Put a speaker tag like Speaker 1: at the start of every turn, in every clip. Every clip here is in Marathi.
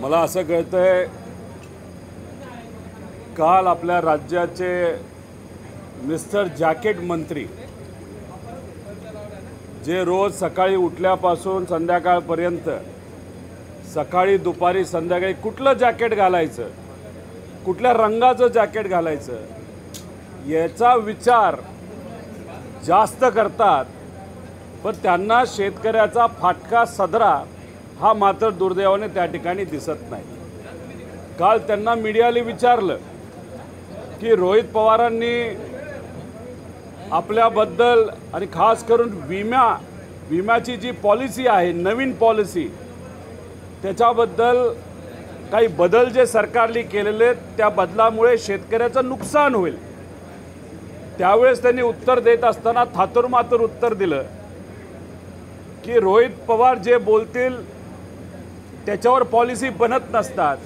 Speaker 1: मला असं कळतंय काल आपल्या राज्याचे मिस्टर जॅकेट मंत्री जे रोज सकाळी उठल्यापासून संध्याकाळपर्यंत सकाळी दुपारी संध्याकाळी कुठलं जॅकेट घालायचं, कुठल्या रंगाचं जॅकेट घालायचं याचा विचार जास्त करतात, पण त्यांना शेतकऱ्याचा फाटका सदरा हा मात्र दुर्दैवाने त्या ठिकाणी दिसत नाही। काल त्यांना मीडियाने विचारलं की रोहित पवारांनी आपल्याबद्दल आणि खास करून विम्याची जी पॉलिसी आहे, नवीन पॉलिसी, त्याच्याबद्दल काही बदल जे सरकारने केलेले त्या बदलामुळे शेतकऱ्याचं नुकसान होईल। त्यावेळेस त्यांनी उत्तर देत असताना थातुरमातुर उत्तर दिलं की रोहित पवार जे बोलतील त्याच्यावर पॉलिसी बनत नसतात।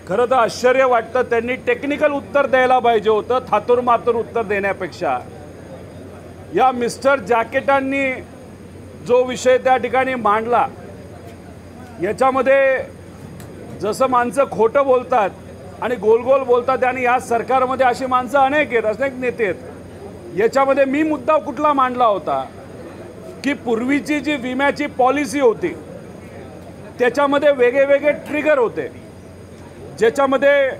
Speaker 1: खरं तर आश्चर्य वाटतं, त्यांनी टेक्निकल उत्तर द्यायला पाहिजे होतं थातुरमातुर उत्तर देण्यापेक्षा। या मिस्टर जॅकेटांनी जो विषय त्या ठिकाणी मांडला याच्यामध्ये जसं माणसं खोटं बोलतात आणि गोल बोलतात आणि या सरकारमध्ये अशी माणसं अनेक नेते आहेत। याच्यामध्ये मी मुद्दा कुठला मांडला होता की पूर्वीची जी विम्याची पॉलिसी होती त्याच्यामध्ये वेगवेगळे ट्रिगर होते, ज्याच्यामध्ये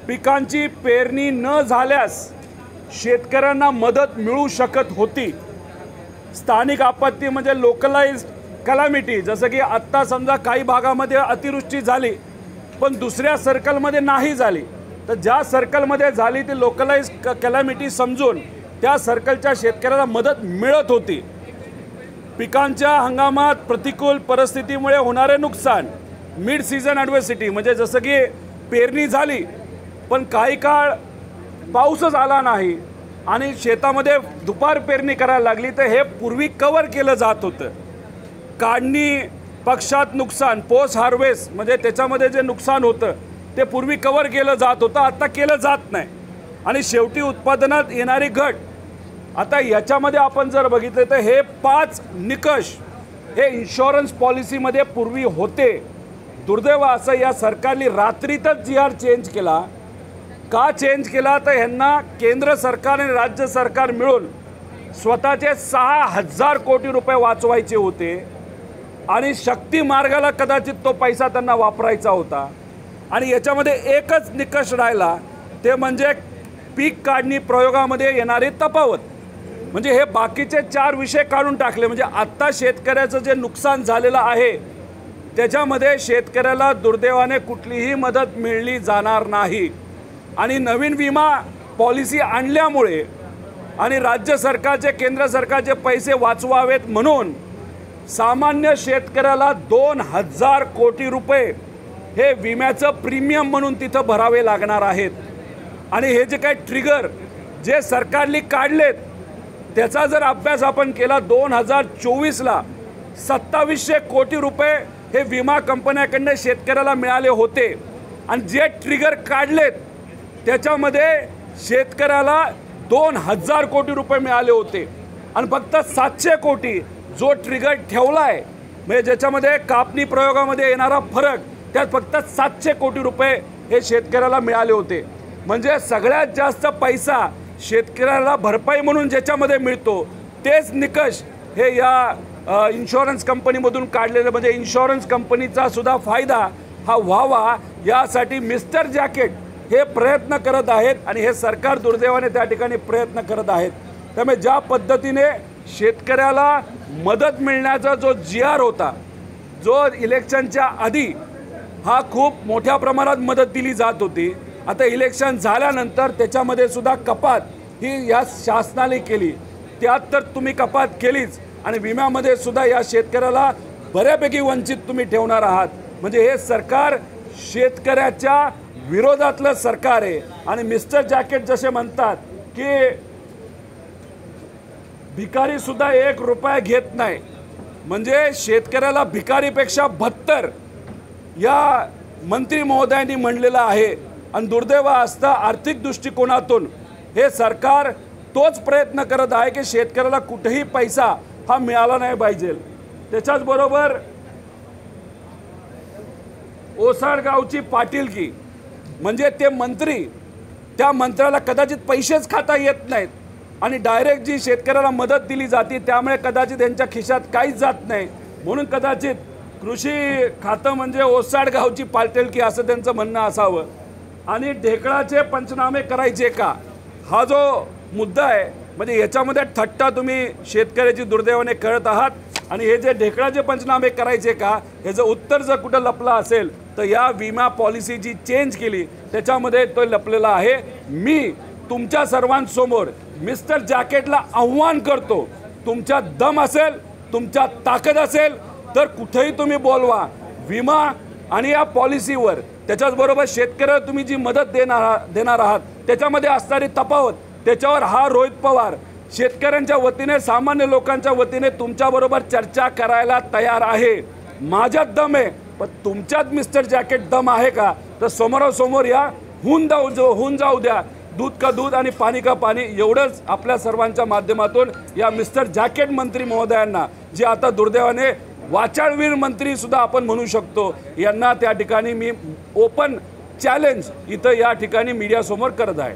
Speaker 1: पिकांची पेरणी न झाल्यास शेतकऱ्यांना मदत मिळू शकत होती। स्थानिक आपत्ती म्हणजे लोकलाइज्ड कॅलॅमिटी, जसं की आत्ता समजा काही भागामध्ये अतिवृष्टी झाली पण दुसऱ्या सर्कलमध्ये नाही झाली, तर ज्या सर्कलमध्ये झाली ती लोकलाइज्ड कॅलॅमिटी समजून त्या सर्कलच्या शेतकऱ्याला मदत मिळत होती। पिकांच्या हंगामात प्रतिकूल परिस्थितीमुळे होणारे नुकसान, मिड सीझन ॲडव्हर्सिटी, म्हणजे जसं की पेरणी झाली पण काही काळ पाऊसच आला नाही आणि शेतामध्ये दुपार पेरणी करायला लागली, तर हे पूर्वी कव्हर केलं जात होतं। काढणी पक्षात नुकसान, पोस्ट हार्वेस्ट म्हणजे त्याच्यामध्ये जे नुकसान होतं ते पूर्वी कव्हर केलं जात होतं, आता केलं जात नाही। आणि शेवटी उत्पादनात येणारी घट, आता याच्यामध्ये आपण जर बघितलं तर हे 5 निकष हे इन्शुरन्स पॉलिसीमध्ये पूर्वी होते। दुर्दैव असं या सरकारने रात्रीतच GR चेंज केला। का चेंज केला तर ह्यांना केंद्र सरकार आणि राज्य सरकार मिळून स्वतःचे 6000 कोटी रुपये वाचवायचे होते आणि शक्ती मार्गाला कदाचित तो पैसा त्यांना वापरायचा होता। आणि याच्यामध्ये एकच निकष राहिला, ते म्हणजे पीक काढणी प्रयोगामध्ये येणारी तफावत, म्हणजे हे बाकीचे 4 विषय काढून टाकले। म्हणजे आत्ता शेतकऱ्याचं जे नुकसान झालेलं आहे त्याच्यामध्ये शेतकऱ्याला दुर्दैवाने कुठलीही मदत मिळली जाणार नाही। आणि नवीन विमा पॉलिसी आणल्यामुळे आणि राज्य सरकारचे केंद्र सरकारचे पैसे वाचवावेत म्हणून सामान्य शेतकऱ्याला 2000 कोटी रुपये हे विम्याचं प्रीमियम म्हणून तिथं भरावे लागणार आहेत। आणि हे जे काही ट्रिगर जे सरकारने काढलेत त्याचा जर अभ्यास आपण केला, 2024ला 2700 कोटी रुपये हे विमा कंपन्याकडनं शेतकऱ्याला मिळाले होते आणि जे ट्रिगर काढलेत त्याच्यामध्ये शेतकऱ्याला 2000 कोटी रुपये मिळाले होते आणि फक्त 700 कोटी जो ट्रिगर ठेवला आहे, म्हणजे ज्याच्यामध्ये कापणी प्रयोगामध्ये येणारा फरक, त्यात फक्त 700 कोटी रुपये हे शेतकऱ्याला मिळाले होते। म्हणजे सगळ्यात जास्त पैसा शेतकऱ्याला भरपाई म्हणून ज्याच्यामध्ये मिळतो तेच निकष हे या इन्शुरन्स कंपनीमधून काढलेले, म्हणजे इन्शुरन्स कंपनीचा सुद्धा फायदा हा व्हावा यासाठी मिस्टर जॅकेट हे प्रयत्न करत आहेत आणि हे सरकार दुर्दैवाने त्या ठिकाणी प्रयत्न करत आहेत। त्यामुळे ज्या पद्धतीने शेतकऱ्याला मदत मिळण्याचा जो GR होता, जो इलेक्शनच्या आधी हा खूप मोठ्या प्रमाणात मदत दिली जात होती, आता इलेक्शन झाल्यानंतर त्याच्यामध्ये सुद्धा कपात ही या शासनाने केली। त्यात तर तुम्ही कपात केलीच आणि विम्यामध्ये सुद्धा या शेतकऱ्याला बऱ्यापैकी वंचित तुम्ही ठेवणार आहात। म्हणजे हे सरकार शेतकऱ्याच्या विरोधातलं सरकार आहे। आणि मिस्टर जॅकेट जसे म्हणतात की भिकारी सुद्धा 1 रुपया घेत नाही, म्हणजे शेतकऱ्याला भिकारीपेक्षा बदतर या मंत्री महोदयांनी म्हणलेलं आहे। आणि दुर्दैव असता आर्थिक दृष्टिकोनातून हे सरकार तोच प्रयत्न करत आहे की शेतकऱ्याला कुठेही पैसा हा मिळाला नाही पाहिजे। त्याच्याच बरोबर ओसाडगावची पाटीलकी म्हणजे ते मंत्री, त्या मंत्र्याला कदाचित पैसेच खाता येत नाहीत आणि डायरेक्ट जी शेतकऱ्याला मदत दिली जाते त्यामुळे कदाचित त्यांच्या खिशात काहीच जात नाही, म्हणून कदाचित कृषी खातं म्हणजे ओसाडगावची पाटीलकी असं त्यांचं म्हणणं असावं. आणि ढेकळाचे पंचनामे करायचे का हा जो मुद्दा आहे, म्हणजे याच्यामध्ये थट्टा तुम्ही शेतकऱ्याची दुर्दैवाने करत आहात. आणि हे जे ढेकळाचे पंचनामे करायचे का ह्याचं उत्तर जर कुठं लपलं असेल तर या विमा पॉलिसी जी चेंज केली त्याच्यामध्ये तो लपलेला आहे. मी तुमच्या सर्वांसमोर मिस्टर जॅकेटला आव्हान करतो, तुमच्यात दम असेल, तुमच्यात ताकद असेल तर कुठेही तुम्ही बोलवा. विमा आणि या पॉलिसीवर त्याच्याचबरोबर शेतकऱ्याला तुम्ही जी मदत देणार आहात त्याच्यामध्ये असणारी तफावत, त्याच्यावर हा रोहित पवार शेतकऱ्यांच्या वतीने, सामान्य लोकांच्या वतीने तुमच्याबरोबर चर्चा करायला तयार आहे. माझ्यात दम आहे, पण तुमच्यात मिस्टर जॅकेट दम आहे का तर समोरासमोर या, होऊन जाऊ द्या. दूध का दूध आणि पाणी का पाणी. एवढंच आपल्या सर्वांच्या माध्यमातून या मिस्टर जॅकेट मंत्री महोदयांना, जे आता दुर्दैवाने वाचाळवीर मंत्री सुद्धा आपण म्हणू शकतो, यांना त्या ठिकाणी मी ओपन चॅलेंज इथं या ठिकाणी मीडियासमोर करत आहे.